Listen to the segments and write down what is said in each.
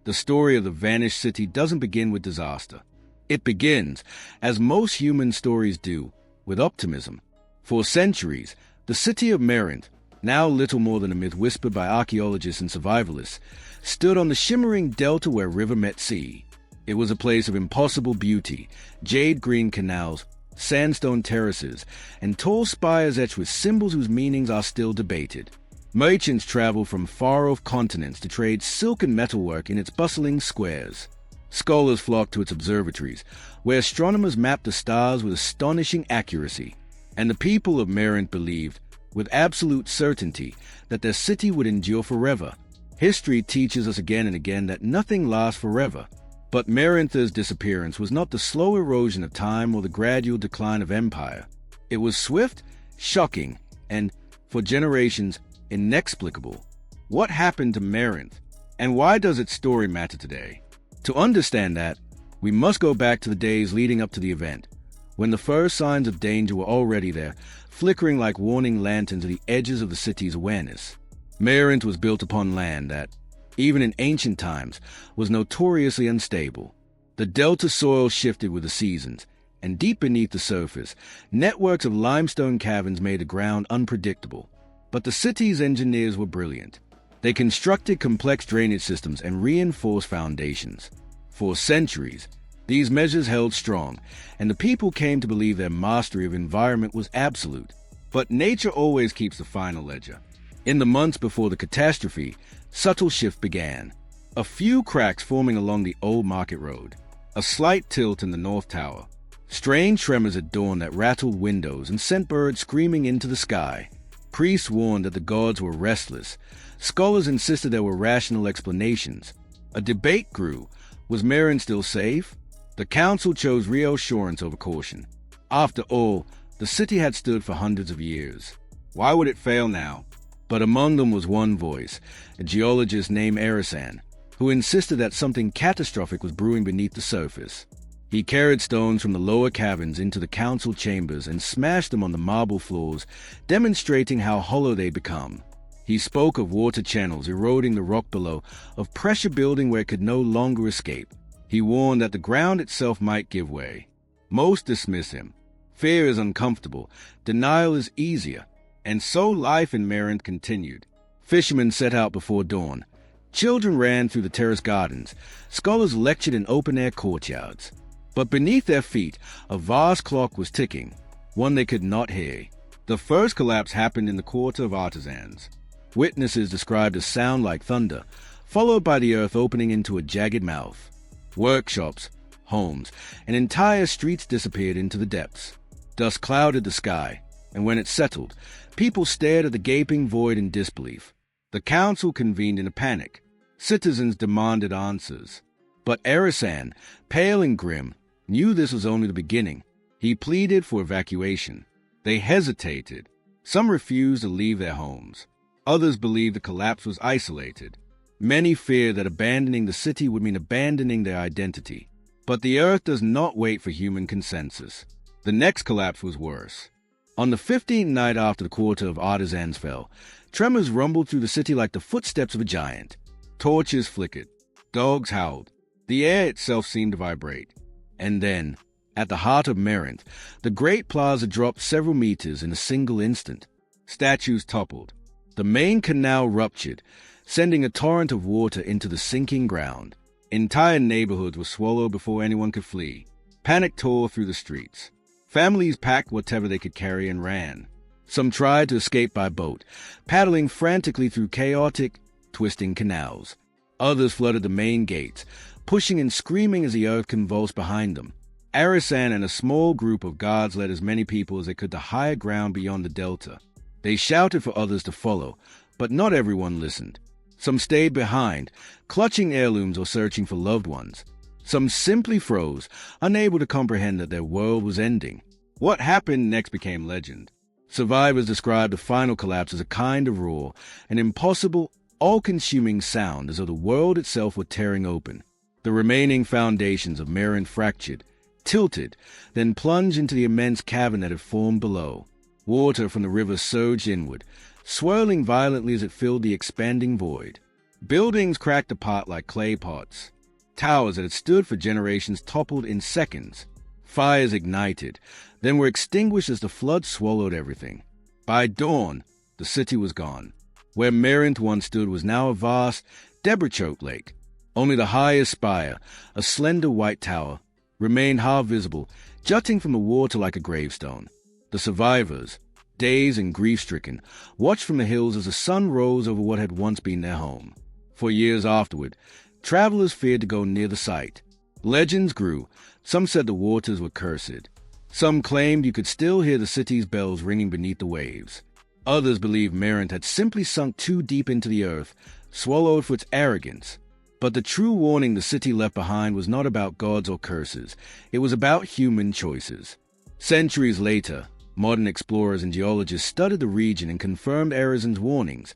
the story of the vanished city doesn't begin with disaster. It begins, as most human stories do, with optimism. For centuries, the city of Merinth, now little more than a myth whispered by archaeologists and survivalists, stood on the shimmering delta where river met sea. It was a place of impossible beauty, jade-green canals, sandstone terraces, and tall spires etched with symbols whose meanings are still debated. Merchants traveled from far-off continents to trade silk and metalwork in its bustling squares. Scholars flocked to its observatories, where astronomers mapped the stars with astonishing accuracy. And the people of Merinth believed, with absolute certainty, that their city would endure forever. History teaches us again and again that nothing lasts forever. But Merinth's disappearance was not the slow erosion of time or the gradual decline of empire. It was swift, shocking, and, for generations, inexplicable. What happened to Merinth, and why does its story matter today? To understand that, we must go back to the days leading up to the event, when the first signs of danger were already there, flickering like warning lanterns at the edges of the city's awareness. Merinth was built upon land that, even in ancient times, was notoriously unstable. The delta soil shifted with the seasons, and deep beneath the surface, networks of limestone caverns made the ground unpredictable. But the city's engineers were brilliant. They constructed complex drainage systems and reinforced foundations. For centuries, these measures held strong, and the people came to believe their mastery of environment was absolute. But nature always keeps the final ledger. In the months before the catastrophe, subtle shift began. A few cracks forming along the old market road, a slight tilt in the north tower, strange tremors at dawn that rattled windows and sent birds screaming into the sky. Priests warned that the gods were restless. Scholars insisted there were rational explanations. A debate grew. Was Merinth still safe? The council chose reassurance over caution. After all, the city had stood for hundreds of years. Why would it fail now? But among them was one voice, a geologist named Arisan, who insisted that something catastrophic was brewing beneath the surface. He carried stones from the lower caverns into the council chambers and smashed them on the marble floors, demonstrating how hollow they become. He spoke of water channels eroding the rock below, of pressure building where it could no longer escape. He warned that the ground itself might give way. Most dismiss him. Fear is uncomfortable, denial is easier. And so life in Merinth continued. Fishermen set out before dawn. Children ran through the terrace gardens. Scholars lectured in open-air courtyards. But beneath their feet, a vast clock was ticking, one they could not hear. The first collapse happened in the quarter of artisans. Witnesses described a sound like thunder, followed by the earth opening into a jagged mouth. Workshops, homes, and entire streets disappeared into the depths. Dust clouded the sky, and when it settled, people stared at the gaping void in disbelief. The council convened in a panic. Citizens demanded answers. But Arisan, pale and grim, knew this was only the beginning. He pleaded for evacuation. They hesitated. Some refused to leave their homes. Others believed the collapse was isolated. Many feared that abandoning the city would mean abandoning their identity. But the earth does not wait for human consensus. The next collapse was worse. On the 15th night after the quarter of artisans fell, tremors rumbled through the city like the footsteps of a giant. Torches flickered. Dogs howled. The air itself seemed to vibrate. And then, at the heart of Merinth, the great plaza dropped several meters in a single instant. Statues toppled. The main canal ruptured, sending a torrent of water into the sinking ground. Entire neighborhoods were swallowed before anyone could flee. Panic tore through the streets. Families packed whatever they could carry and ran. Some tried to escape by boat, paddling frantically through chaotic, twisting canals. Others flooded the main gates, pushing and screaming as the earth convulsed behind them. Arisan and a small group of guards led as many people as they could to higher ground beyond the delta. They shouted for others to follow, but not everyone listened. Some stayed behind, clutching heirlooms or searching for loved ones. Some simply froze, unable to comprehend that their world was ending. What happened next became legend. Survivors described the final collapse as a kind of roar, an impossible, all-consuming sound as though the world itself were tearing open. The remaining foundations of Merinth fractured, tilted, then plunged into the immense cavern that had formed below. Water from the river surged inward, swirling violently as it filled the expanding void. Buildings cracked apart like clay pots. Towers that had stood for generations toppled in seconds. Fires ignited, then were extinguished as the flood swallowed everything. By dawn, the city was gone. Where Merinth once stood was now a vast, debris-choked lake. Only the highest spire, a slender white tower, remained half visible, jutting from the water like a gravestone. The survivors, dazed and grief-stricken, watched from the hills as the sun rose over what had once been their home. For years afterward, travelers feared to go near the site. Legends grew. Some said the waters were cursed. Some claimed you could still hear the city's bells ringing beneath the waves. Others believed Merinth had simply sunk too deep into the earth, swallowed for its arrogance. But the true warning the city left behind was not about gods or curses. It was about human choices. Centuries later, modern explorers and geologists studied the region and confirmed Arizen's warnings.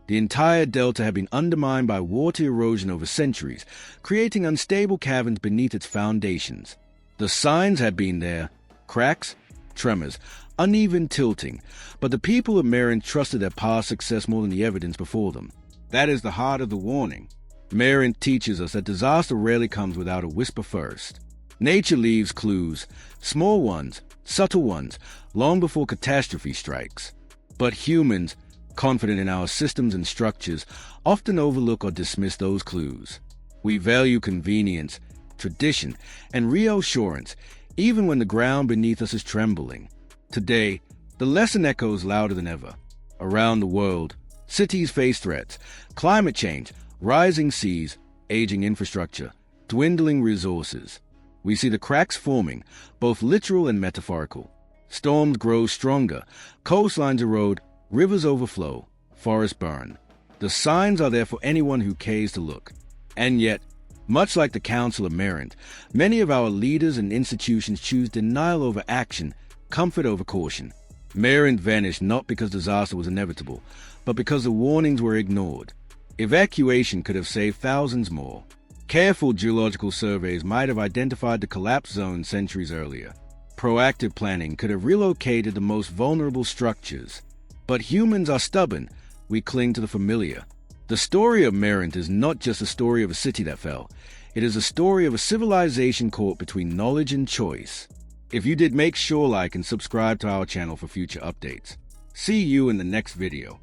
The entire delta had been undermined by water erosion over centuries, creating unstable caverns beneath its foundations. The signs had been there: cracks, tremors, uneven tilting, but the people of Merinth trusted their past success more than the evidence before them. That is the heart of the warning. Merinth teaches us that disaster rarely comes without a whisper first. Nature leaves clues, small ones, subtle ones, long before catastrophe strikes. But humans, confident in our systems and structures, often overlook or dismiss those clues. We value convenience, tradition, and reassurance, even when the ground beneath us is trembling. Today, the lesson echoes louder than ever. Around the world, cities face threats: climate change, rising seas, aging infrastructure, dwindling resources. We see the cracks forming, both literal and metaphorical. Storms grow stronger, coastlines erode, rivers overflow, forests burn. The signs are there for anyone who cares to look. And yet, much like the Council of Merinth, many of our leaders and institutions choose denial over action, comfort over caution. Merinth vanished not because disaster was inevitable, but because the warnings were ignored. Evacuation could have saved thousands more. Careful geological surveys might have identified the collapse zone centuries earlier. Proactive planning could have relocated the most vulnerable structures. But humans are stubborn. We cling to the familiar. The story of Merinth is not just a story of a city that fell. It is a story of a civilization caught between knowledge and choice. If you did, make sure like and subscribe to our channel for future updates. See you in the next video.